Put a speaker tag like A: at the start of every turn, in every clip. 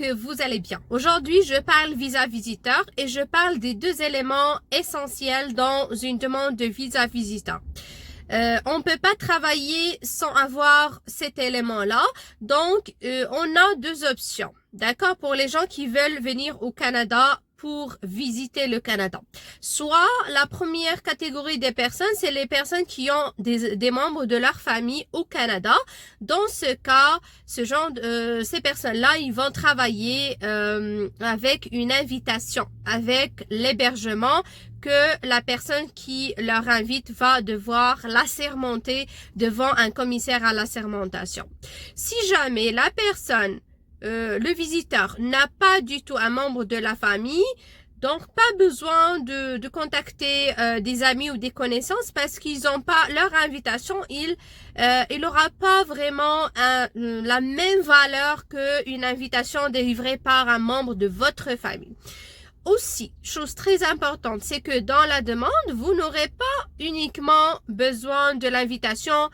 A: que vous allez bien. Aujourd'hui, je parle visa visiteur et je parle des deux éléments essentiels dans une demande de visa visiteur. On ne peut pas travailler sans avoir cet élément-là. Donc, on a deux options. D'accord? Pour les gens qui veulent venir au Canada pour visiter le Canada. Soit la première catégorie des personnes, c'est les personnes qui ont des membres de leur famille au Canada. Dans ce cas, ces personnes-là, ils vont travailler avec une invitation, avec l'hébergement que la personne qui leur invite va devoir l'assermenter devant un commissaire à l'assermentation. Si jamais la personne le visiteur n'a pas du tout un membre de la famille, donc pas besoin de contacter des amis ou des connaissances parce qu'ils n'ont pas leur invitation, il n'aura pas vraiment la même valeur qu'une invitation délivrée par un membre de votre famille. Aussi, chose très importante, c'est que dans la demande, vous n'aurez pas uniquement besoin de l'invitation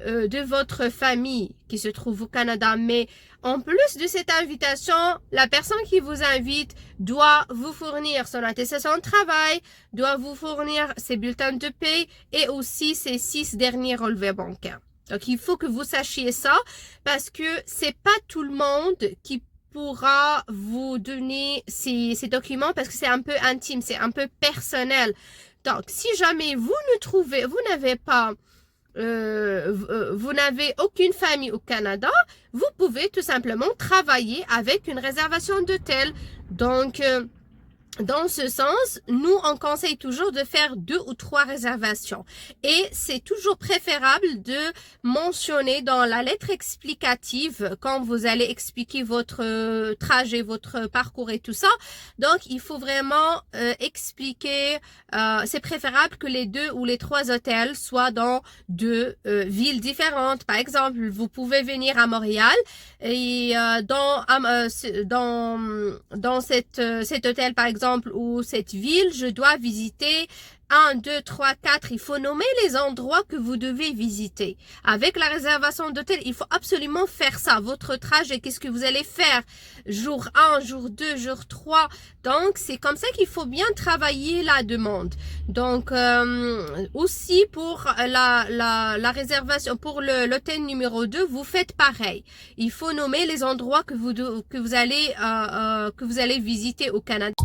A: de votre famille qui se trouve au Canada, mais en plus de cette invitation, la personne qui vous invite doit vous fournir son attestation de travail, doit vous fournir ses bulletins de paie et aussi ses 6 derniers relevés bancaires. Donc, il faut que vous sachiez ça parce que c'est pas tout le monde qui pourra vous donner ces documents parce que c'est un peu intime, c'est un peu personnel. Donc, si jamais vous n'avez aucune famille au Canada, vous pouvez tout simplement travailler avec une réservation d'hôtel. Donc, dans ce sens, nous, on conseille toujours de faire 2 ou 3 réservations. Et c'est toujours préférable de mentionner dans la lettre explicative, quand vous allez expliquer votre trajet, votre parcours et tout ça. Donc, il faut vraiment expliquer, c'est préférable que les 2 ou les 3 hôtels soient dans 2 villes différentes. Par exemple, vous pouvez venir à Montréal et dans cet hôtel, par exemple, ou cette ville, je dois visiter 1, 2, 3, 4. Il faut nommer les endroits que vous devez visiter. Avec la réservation d'hôtel, il faut absolument faire ça. Votre trajet, qu'est-ce que vous allez faire? Jour 1, jour 2, jour 3. Donc, c'est comme ça qu'il faut bien travailler la demande. Donc, aussi pour la réservation, pour l'hôtel numéro 2, vous faites pareil. Il faut nommer les endroits que vous allez visiter au Canada.